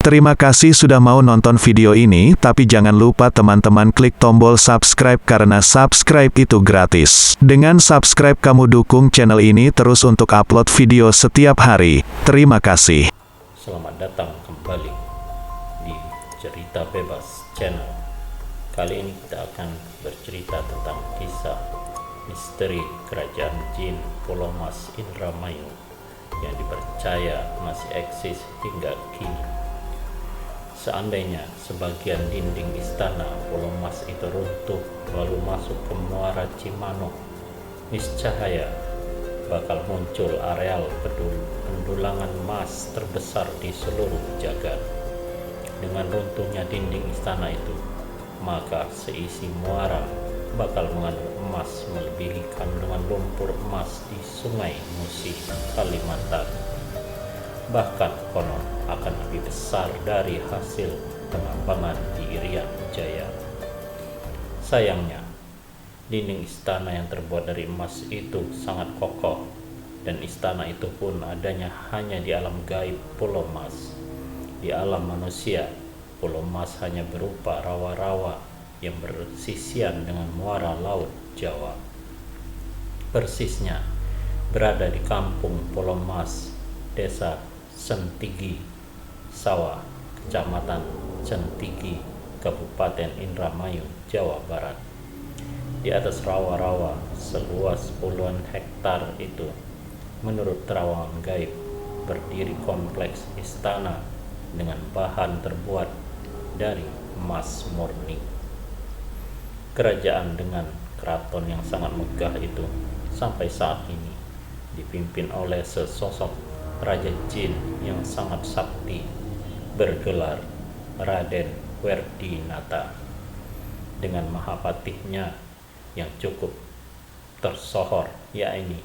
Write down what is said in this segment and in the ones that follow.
Terima kasih sudah mau nonton video ini, tapi jangan lupa teman-teman klik tombol subscribe karena subscribe itu gratis. Dengan subscribe kamu dukung channel ini terus untuk upload video setiap hari. Terima kasih. Selamat datang kembali di Cerita Bebas Channel. Kali ini kita akan bercerita tentang kisah misteri kerajaan jin Pulau Mas Indramayu yang dipercaya masih eksis hingga kini. Seandainya sebagian dinding istana Pulau Mas itu runtuh lalu masuk ke muara Cimanuk, niscaya bakal muncul areal pendulangan emas terbesar di seluruh jagat. Dengan runtuhnya dinding istana itu, maka seisi muara bakal mengandung emas melebihi kandungan lumpur emas di Sungai Musi, Kalimantan. Bahkan konon akan lebih besar dari hasil penambangan di Irian Jaya. Sayangnya, dinding istana yang terbuat dari emas itu sangat kokoh, dan istana itu pun adanya hanya di alam gaib Pulau Mas. Di alam manusia, Pulau Mas hanya berupa rawa-rawa yang bersisian dengan muara laut Jawa. Persisnya berada di kampung Pulau Mas, desa Sentigi Sawah, kecamatan Sentigi, Kabupaten Indramayu, Jawa Barat. Di atas rawa-rawa seluas puluhan hektar itu, menurut terowongan gaib, berdiri kompleks istana dengan bahan terbuat dari emas murni. Kerajaan dengan keraton yang sangat megah itu sampai saat ini dipimpin oleh sesosok Raja Jin yang sangat sakti bergelar Raden Werdinata, dengan mahapatihnya yang cukup tersohor, yakni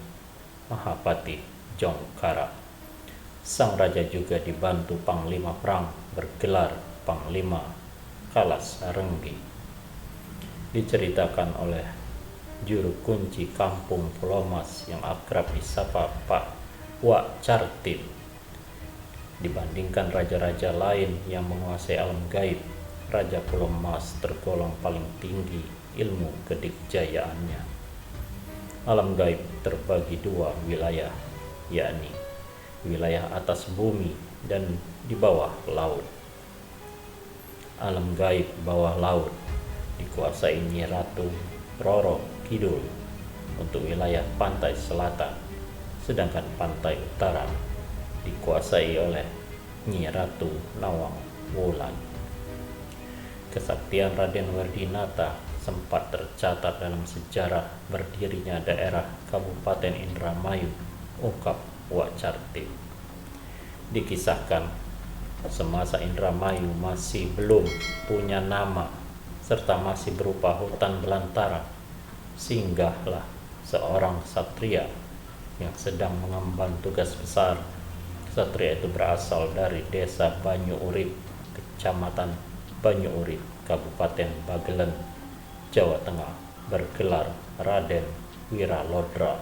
Mahapatih Jongkara. Sang raja juga dibantu Panglima Perang bergelar Panglima Kalas Renggi. Diceritakan oleh juru kunci kampung Pulau Mas yang akrab disapa Pak Wak Cartin, dibandingkan raja-raja lain yang menguasai alam gaib, Raja Pulau Mas tergolong paling tinggi ilmu kedikjayaannya. Alam gaib terbagi dua wilayah, yakni wilayah atas bumi dan di bawah laut. Alam gaib bawah laut dikuasai Nyi Ratu Roro Kidul untuk wilayah pantai selatan, sedangkan pantai utara dikuasai oleh Nyi Ratu Nawang Wulan. Kesaktian Raden Werdinata sempat tercatat dalam sejarah berdirinya daerah Kabupaten Indramayu, ungkap Wak Cartin. Dikisahkan semasa Indramayu masih belum punya nama serta masih berupa hutan belantara, singgahlah seorang satria yang sedang mengemban tugas besar. Satria itu berasal dari desa Banyu Urip, kecamatan Banyu Urip, Kabupaten Bagelen, Jawa Tengah, bergelar Raden Wiralodra.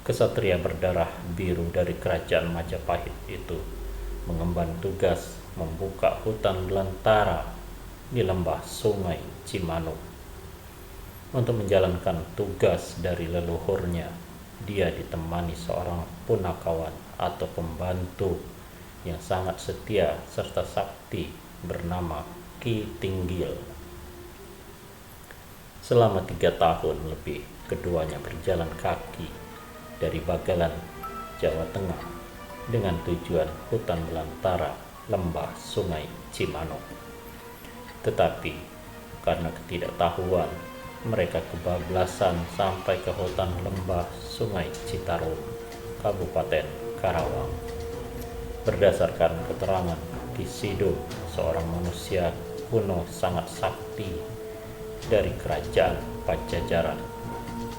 Kesatria berdarah biru dari kerajaan Majapahit itu mengemban tugas membuka hutan belantara di lembah Sungai Cimanuk. Untuk menjalankan tugas dari leluhurnya, dia ditemani seorang punakawan atau pembantu yang sangat setia serta sakti bernama Ki Tinggil. Selama 3 tahun lebih, keduanya berjalan kaki dari Bagelen, Jawa Tengah, dengan tujuan hutan belantara lembah Sungai Cimanuk. Tetapi karena ketidaktahuan, mereka kebablasan sampai ke hutan lembah Sungai Citarum, Kabupaten Karawang. Berdasarkan keterangan Ki Sidum, seorang manusia kuno sangat sakti dari kerajaan Pajajaran,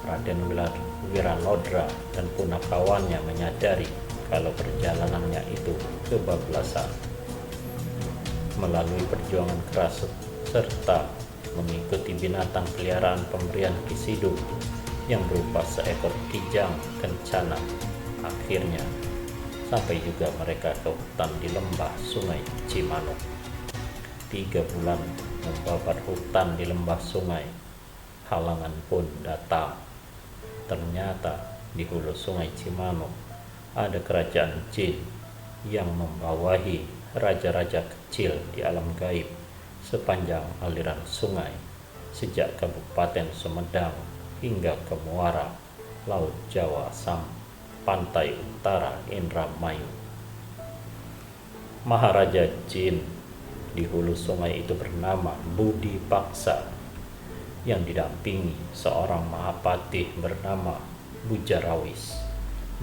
Raden Wiralodra dan punakawannya menyadari kalau perjalanannya itu kebablasan. Melalui perjuangan keras serta mengikuti binatang peliharaan pemberian Ki Sidum yang berupa seekor kijang kencana, akhirnya Sampai juga mereka ke hutan di lembah Sungai Cimanuk. 3 bulan membabat hutan di lembah sungai. Halangan pun datang. Ternyata di hulu Sungai Cimanuk ada kerajaan jin yang membawahi raja-raja kecil di alam gaib sepanjang aliran sungai, sejak Kabupaten Sumedang hingga ke muara Laut Jawa sampai pantai utara Indramayu. Maharaja Jin di hulu sungai itu bernama Budi Paksa, yang didampingi seorang Mahapatih bernama Bujarawis.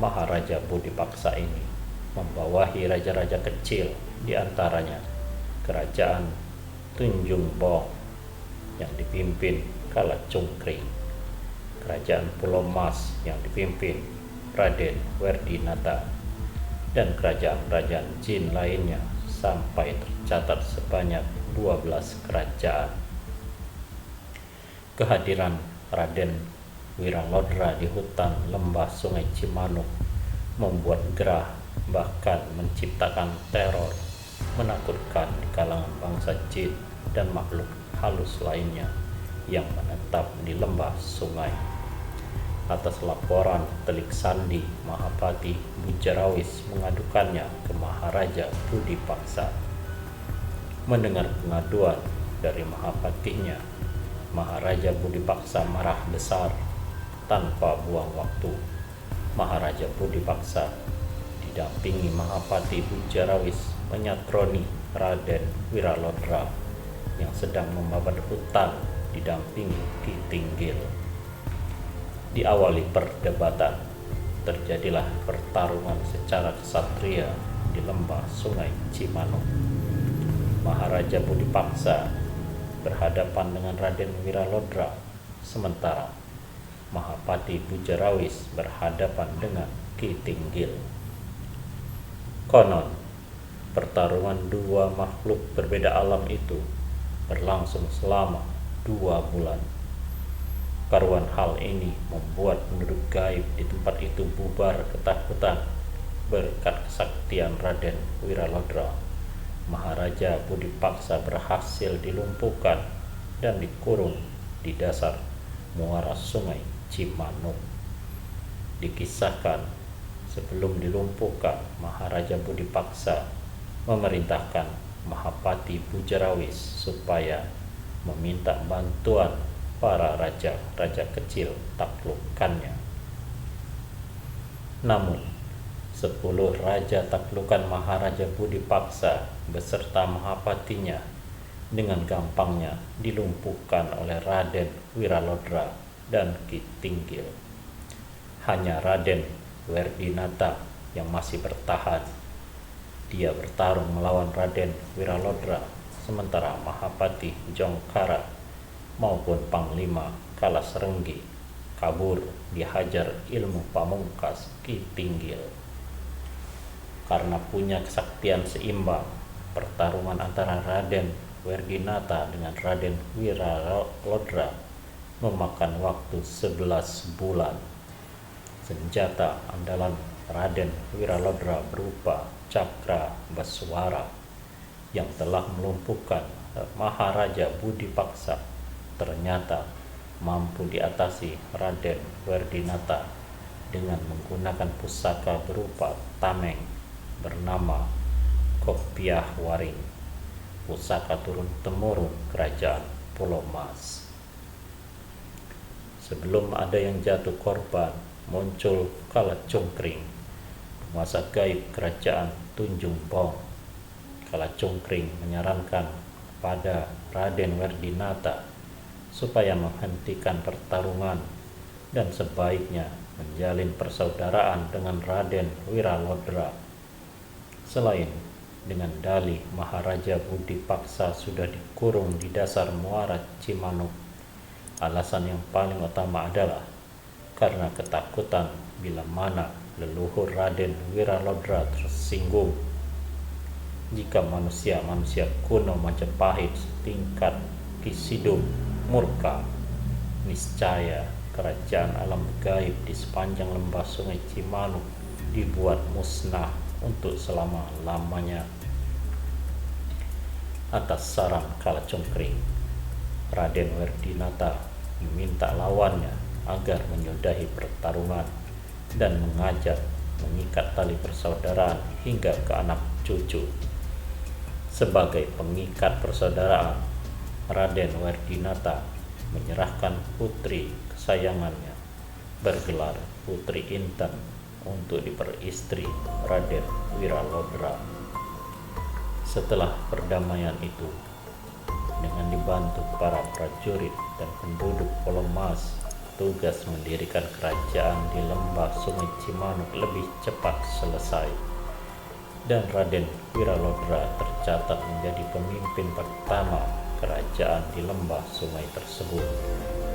Maharaja Budi Paksa ini membawahi raja-raja kecil, di antaranya Kerajaan Tunjung Bong yang dipimpin Kala Cungkring, Kerajaan Pulau Mas yang dipimpin Raden Werdinata, dan kerajaan-kerajaan jin lainnya, sampai tercatat sebanyak 12 kerajaan. Kehadiran Raden Wiralodra di hutan lembah Sungai Cimanuk membuat gerah, bahkan menciptakan teror menakutkan di kalangan bangsa jin dan makhluk halus lainnya yang menetap di lembah sungai. Atas laporan Telik Sandi, Mahapati Bujarawis mengadukannya ke Maharaja Budi Paksa. Mendengar pengaduan dari Mahapatihnya, Maharaja Budi Paksa marah besar. Tanpa buang waktu, Maharaja Budi Paksa didampingi Mahapati Bujarawis menyatroni Raden Wiralodra yang sedang membabat hutan didampingi Ki Tinggil. Diawali perdebatan, terjadilah pertarungan secara kesatria di lembah Sungai Cimanuk. Maharaja Budi Paksa berhadapan dengan Raden Wiralodra, sementara Mahapati Bujarawis berhadapan dengan Ki Tinggil. Konon, pertarungan dua makhluk berbeda alam itu berlangsung selama 2 bulan. Karuan hal ini membuat penduduk gaib di tempat itu bubar ketakutan berkat kesaktian Raden Wiralodra. Maharaja Budi Paksa berhasil dilumpuhkan dan dikurung di dasar muara Sungai Cimanuk. Dikisahkan sebelum dilumpuhkan, Maharaja Budi Paksa memerintahkan Mahapati Bujarawis supaya meminta bantuan para raja-raja kecil taklukannya. Namun 10 raja taklukan Maharaja Budi Paksa beserta Mahapatinya dengan gampangnya dilumpuhkan oleh Raden Wiralodra dan Ki Tinggil. Hanya Raden Werdinata yang masih bertahan. Dia bertarung melawan Raden Wiralodra, sementara Mahapati Jongkara maupun Panglima Kalasrenggi kabur dihajar ilmu pamungkas Ki Tinggil. Karena punya kesaktian seimbang, pertarungan antara Raden Werdinata dengan Raden Wiralodra memakan waktu 11 bulan. Senjata andalan Raden Wiralodra berupa cakra Baswara yang telah melumpuhkan Maharaja Budi Paksa ternyata mampu diatasi Raden Werdinata dengan menggunakan pusaka berupa tameng bernama Kopiah Waring, pusaka turun-temurun kerajaan Pulau Mas. Sebelum ada yang jatuh korban, muncul Kala Cungkring, penguasa gaib kerajaan Tunjung Bong. Kala Cungkring menyarankan pada Raden Werdinata supaya menghentikan pertarungan dan sebaiknya menjalin persaudaraan dengan Raden Wiralodra. Selain dengan dalih Maharaja Budi Paksa sudah dikurung di dasar muara Cimanuk, alasan yang paling utama adalah karena ketakutan bila mana leluhur Raden Wiralodra tersinggung. Jika manusia-manusia kuno Majapahit setingkat Ki Sidum murka, niscaya kerajaan alam gaib di sepanjang lembah Sungai Cimanuk dibuat musnah untuk selama-lamanya. Atas saran Kalacengkring, Raden Werdinata meminta lawannya agar menyudahi pertarungan dan mengajak mengikat tali persaudaraan hingga ke anak cucu. Sebagai pengikat persaudaraan, Raden Werdinata menyerahkan putri kesayangannya bergelar Putri Inten untuk diperistri Raden Wiralodra. Setelah perdamaian itu, dengan dibantu para prajurit dan penduduk Polomas, tugas mendirikan kerajaan di lembah Sungai Cimanuk lebih cepat selesai, dan Raden Wiralodra tercatat menjadi pemimpin pertama kerajaan di lembah sungai tersebut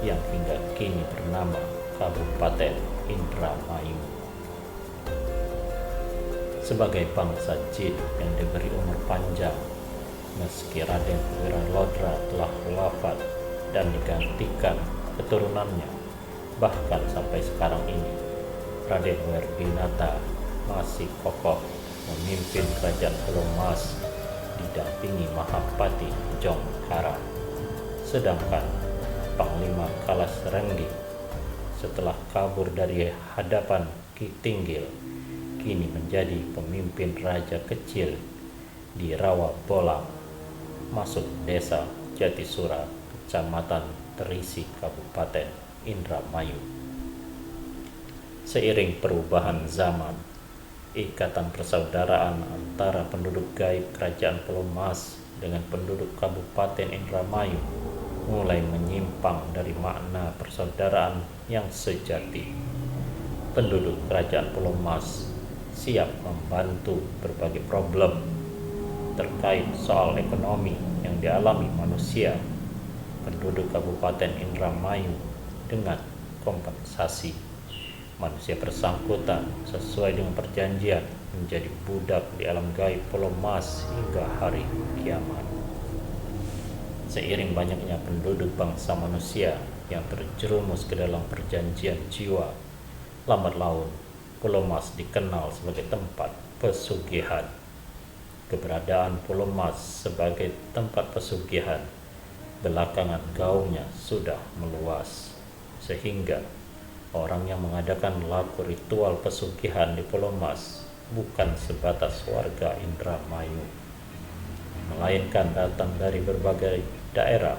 yang hingga kini bernama Kabupaten Indramayu. Sebagai bangsa jin yang diberi umur panjang, meski Raden Wiralodra telah wafat dan digantikan keturunannya, bahkan sampai sekarang ini Raden Werdinata masih kokoh memimpin kerajaan Polomas didampingi Mahapati Jongkara. Sedangkan Panglima Kalas Renggi setelah kabur dari hadapan Ki Tinggil kini menjadi pemimpin raja kecil di Rawa Bolang, masuk desa Jatisura, Kecamatan Terisi, Kabupaten Indramayu. Seiring perubahan zaman, ikatan persaudaraan antara penduduk gaib Kerajaan Polomas dengan penduduk Kabupaten Indramayu mulai menyimpang dari makna persaudaraan yang sejati. Penduduk Kerajaan Polomas siap membantu berbagai problem terkait soal ekonomi yang dialami manusia penduduk Kabupaten Indramayu dengan kompensasi. Manusia bersangkutan sesuai dengan perjanjian menjadi budak di alam gaib Polomas hingga hari kiamat. Seiring banyaknya penduduk bangsa manusia yang terjerumus ke dalam perjanjian jiwa, lambat laun Polomas dikenal sebagai tempat pesugihan. Keberadaan Polomas sebagai tempat pesugihan belakangan gaungnya sudah meluas, sehingga orang yang mengadakan laku ritual pesugihan di Polomas bukan sebatas warga Indramayu, melainkan datang dari berbagai daerah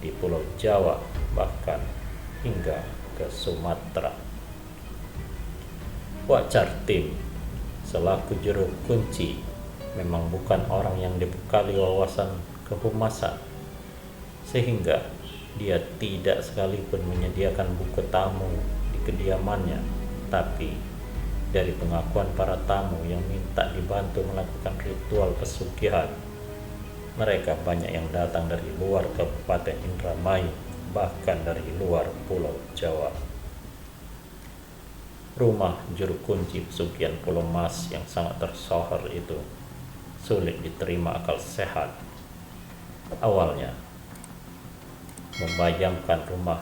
di Pulau Jawa, bahkan hingga ke Sumatera. Wak Cartim selaku juru kunci memang bukan orang yang dibekali wawasan kehumasan, sehingga dia tidak sekalipun menyediakan buku tamu di kediamannya. Tapi dari pengakuan para tamu yang minta dibantu melakukan ritual pesugihan, mereka banyak yang datang dari luar Kabupaten Indramayu, bahkan dari luar Pulau Jawa. Rumah juru kunci pesugihan Polomas yang sangat tersohor itu sulit diterima akal sehat. Awalnya membayangkan rumah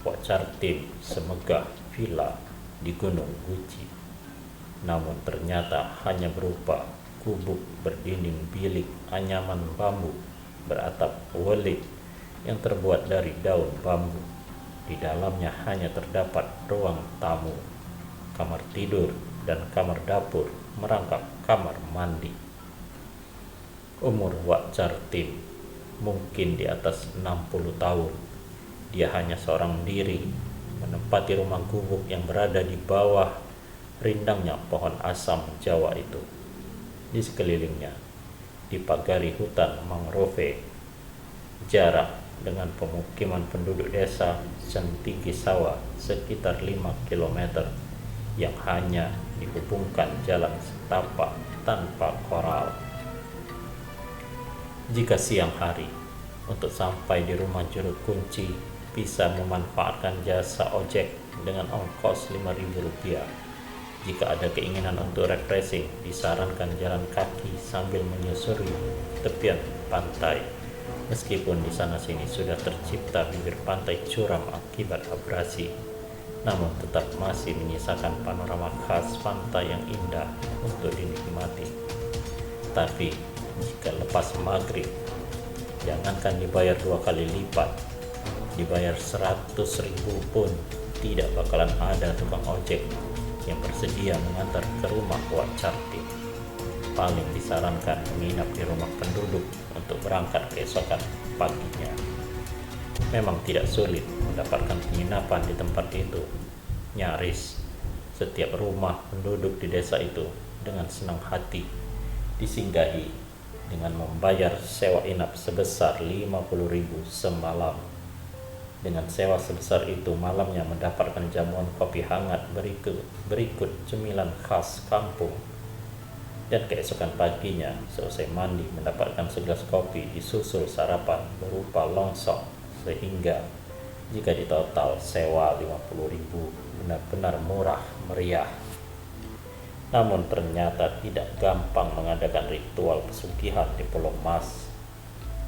Wak Cartim semegah villa di Gunung Guci, namun ternyata hanya berupa gubuk berdinding bilik anyaman bambu beratap welit yang terbuat dari daun bambu. Di dalamnya hanya terdapat ruang tamu, kamar tidur, dan kamar dapur merangkap kamar mandi. Umur Wak Cartim mungkin di atas 60 tahun. Dia hanya seorang diri menempati rumah gubuk yang berada di bawah rindangnya pohon asam Jawa itu. Di sekelilingnya dipagari hutan mangrove. Jarak dengan pemukiman penduduk desa Sentigi Sawah sekitar 5 km yang hanya dihubungkan jalan setapak tanpa koral. Jika siang hari untuk sampai di rumah juru kunci bisa memanfaatkan jasa ojek dengan ongkos Rp5.000. Jika ada keinginan untuk refreshing, disarankan jalan kaki sambil menyusuri tepian pantai. Meskipun di sana sini sudah tercipta bibir pantai curam akibat abrasi, namun tetap masih menyisakan panorama khas pantai yang indah untuk dinikmati. Tapi jika lepas maghrib, jangankan dibayar 2 kali lipat, dibayar 100.000 pun tidak bakalan ada tukang ojek yang bersedia mengantar ke rumah Wak Cartip. Paling disarankan menginap di rumah penduduk untuk berangkat keesokan paginya. Memang tidak sulit mendapatkan penginapan di tempat itu. Nyaris setiap rumah penduduk di desa itu dengan senang hati disinggahi dengan membayar sewa inap sebesar 50.000 semalam. Dengan sewa sebesar itu, malamnya mendapatkan jamuan kopi hangat berikut cemilan khas kampung. Dan keesokan paginya, selesai mandi, mendapatkan segelas kopi disusul sarapan berupa longsong, sehingga jika ditotal sewa 50.000 benar-benar murah meriah. Namun ternyata tidak gampang mengadakan ritual pesugihan di Pulau Mas.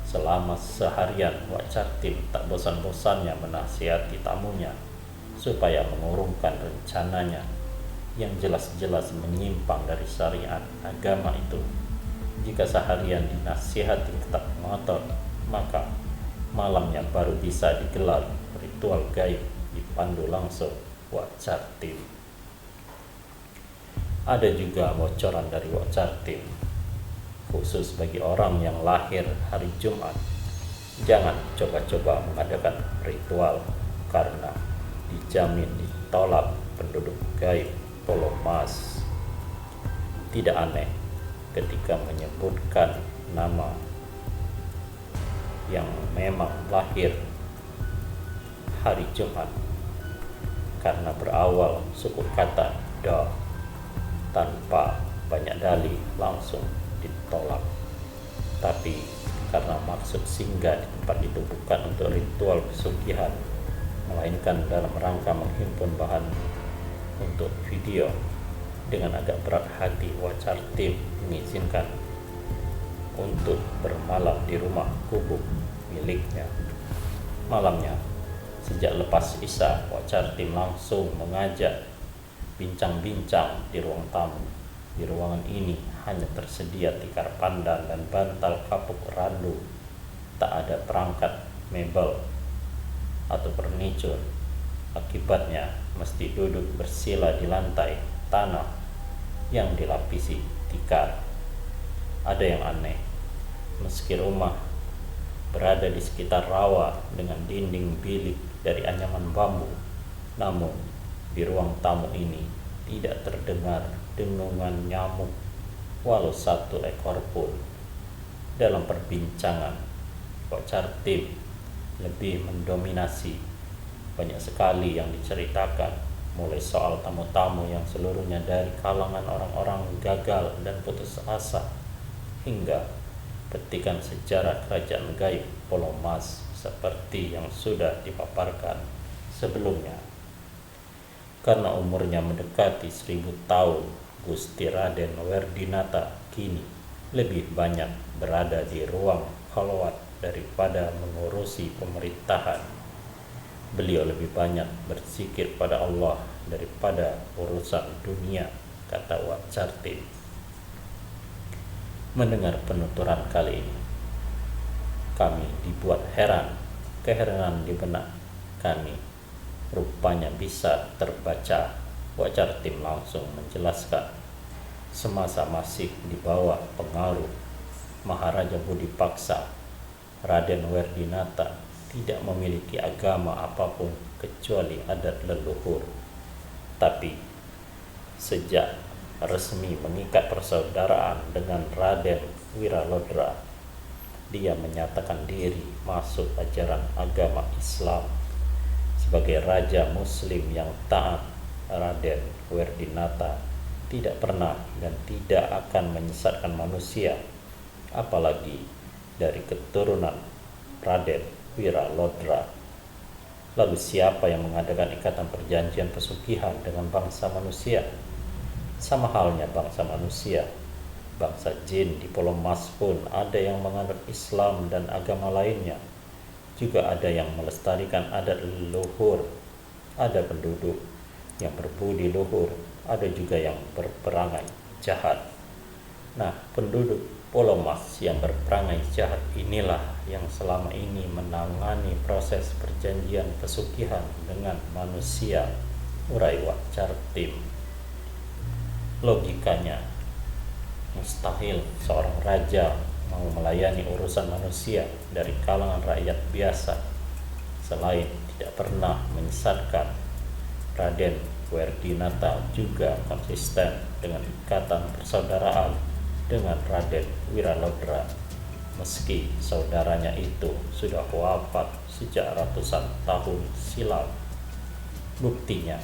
Selama seharian, Wak Cartip tak bosan-bosannya menasihati tamunya supaya mengurungkan rencananya yang jelas-jelas menyimpang dari syariat agama itu. Jika seharian dinasihati tetap ngotot, maka malamnya baru bisa digelar ritual gaib dipandu langsung Wak Cartip. Ada juga bocoran dari Wak Cartip, khusus bagi orang yang lahir hari Jumat. Jangan coba-coba mengadakan ritual karena dijamin ditolak penduduk gaib Pulau Mas. Tidak aneh ketika menyebutkan nama yang memang lahir hari Jumat karena berawal suku kata da, tanpa banyak dalih langsung ditolak. Tapi karena maksud singgah di tempat itu bukan untuk ritual pesugihan, melainkan dalam rangka menghimpun bahan untuk video, dengan agak berat hati Wak Cartip mengizinkan untuk bermalam di rumah gubuk miliknya. Malamnya, sejak lepas Isya, Wak Cartip langsung mengajak bincang-bincang di ruang tamu. Di ruangan ini hanya tersedia tikar pandan dan bantal kapuk randu. Tak ada perangkat mebel atau furniture. Akibatnya mesti duduk bersila di lantai tanah yang dilapisi tikar. Ada yang aneh, meski rumah berada di sekitar rawa dengan dinding bilik dari anyaman bambu, namun di ruang tamu ini tidak terdengar dengungan nyamuk walau satu ekor pun. Dalam perbincangan, Wak Cartip lebih mendominasi. Banyak sekali yang diceritakan, mulai soal tamu-tamu yang seluruhnya dari kalangan orang-orang gagal dan putus asa, hingga petikan sejarah kerajaan gaib Pulau Mas seperti yang sudah dipaparkan sebelumnya. Karena umurnya mendekati 1000 tahun, Gusti Raden Werdinata kini lebih banyak berada di ruang khalwat daripada mengurusi pemerintahan. Beliau lebih banyak berzikir pada Allah daripada urusan dunia, kata Wak Cartip. Mendengar penuturan kali ini, kami dibuat heran. Keheranan di benak kami rupanya bisa terbaca. Wak Cartip langsung menjelaskan, semasa masih di bawah pengaruh Maharaja Budi Paksa, Raden Werdinata tidak memiliki agama apapun kecuali adat leluhur. Tapi sejak resmi mengikat persaudaraan dengan Raden Wiralodra, dia menyatakan diri masuk ajaran agama Islam. Sebagai raja muslim yang taat, Raden Werdinata tidak pernah dan tidak akan menyesatkan manusia, apalagi dari keturunan Raden Wiralodra. Lalu siapa yang mengadakan ikatan perjanjian pesugihan dengan bangsa manusia? Sama halnya bangsa manusia, bangsa jin di Pulau Mas pun ada yang menganut Islam dan agama lainnya. Juga ada yang melestarikan adat leluhur. Ada penduduk yang berbudi luhur, ada juga yang berperangai jahat. Nah, penduduk Pulau Mas yang berperangai jahat inilah yang selama ini menangani proses perjanjian pesugihan dengan manusia, urai Wak Cartim. Logikanya, mustahil seorang raja mau melayani urusan manusia dari kalangan rakyat biasa selain tidak pernah menyesatkan. Raden Werdinata juga konsisten dengan ikatan persaudaraan dengan Raden Wiralodra meski saudaranya itu sudah wafat sejak ratusan tahun silam. Buktinya,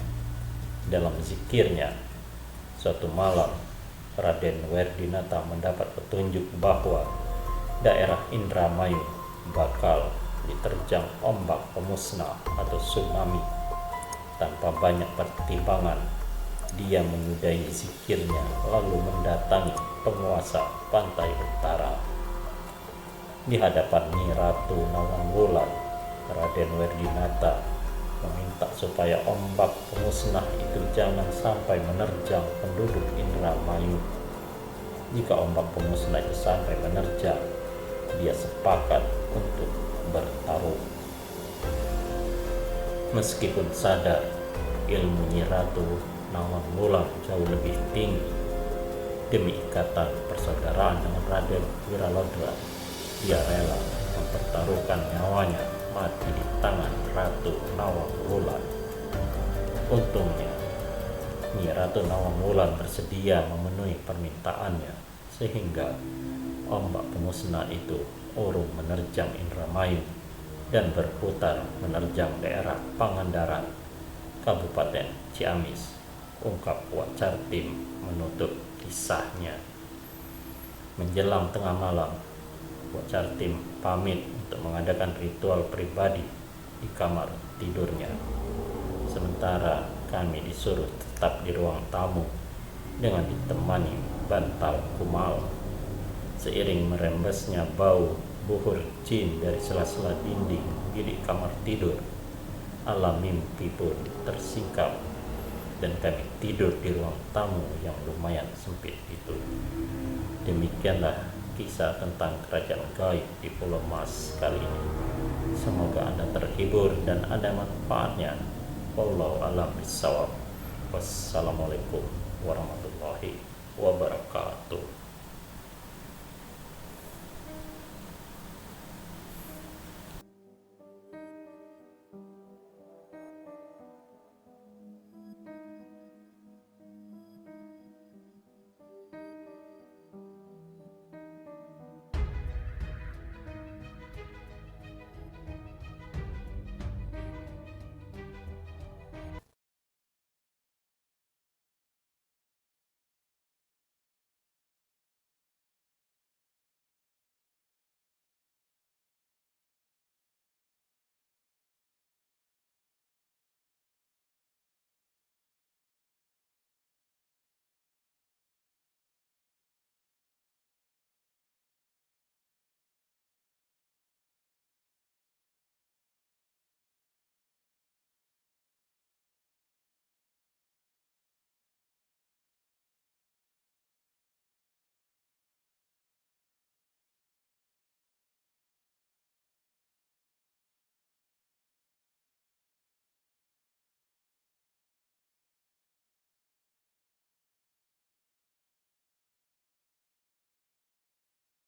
dalam zikirnya, suatu malam Raden Werdinata mendapat petunjuk bahwa daerah Indramayu bakal diterjang ombak pemusnah atau tsunami. Tanpa banyak pertimbangan, dia menyudahi zikirnya lalu mendatangi penguasa pantai utara. Di hadapan Nyi Ratu Nawangwulan, Raden Werdinata meminta supaya ombak pemusnah itu jangan sampai menerjang penduduk Indramayu. Jika ombak pemusnah itu sampai menerjang, dia sepakat untuk bertarung. Meskipun sadar ilmu Nyi Ratu Nawangwulan jauh lebih tinggi, demi ikatan persaudaraan dengan Raden Wiralodra, dia rela mempertaruhkan nyawanya mati di tangan Ratu Nawangwulan. Untungnya, Nyi Ratu Nawangwulan bersedia memenuhi permintaannya sehingga ombak pemusnah itu urung menerjang Indramayu dan berputar menerjang daerah Pangandaran, Kabupaten Ciamis, ungkap Wak Cartim menutup kisahnya. Menjelang tengah malam, Wak Cartim pamit untuk mengadakan ritual pribadi di kamar tidurnya. Sementara kami disuruh tetap di ruang tamu dengan ditemani bantal kumal. Seiring merembesnya bau buhur jin dari sela-sela dinding bilik kamar tidur, alam mimpi pun tersingkap dan kami tidur di ruang tamu yang lumayan sempit itu. Demikianlah kisah tentang kerajaan gaib di Pulau Mas kali ini. Semoga Anda terhibur dan ada manfaatnya. Wallahu a'lam bishawab. Wassalamualaikum warahmatullahi wabarakatuh.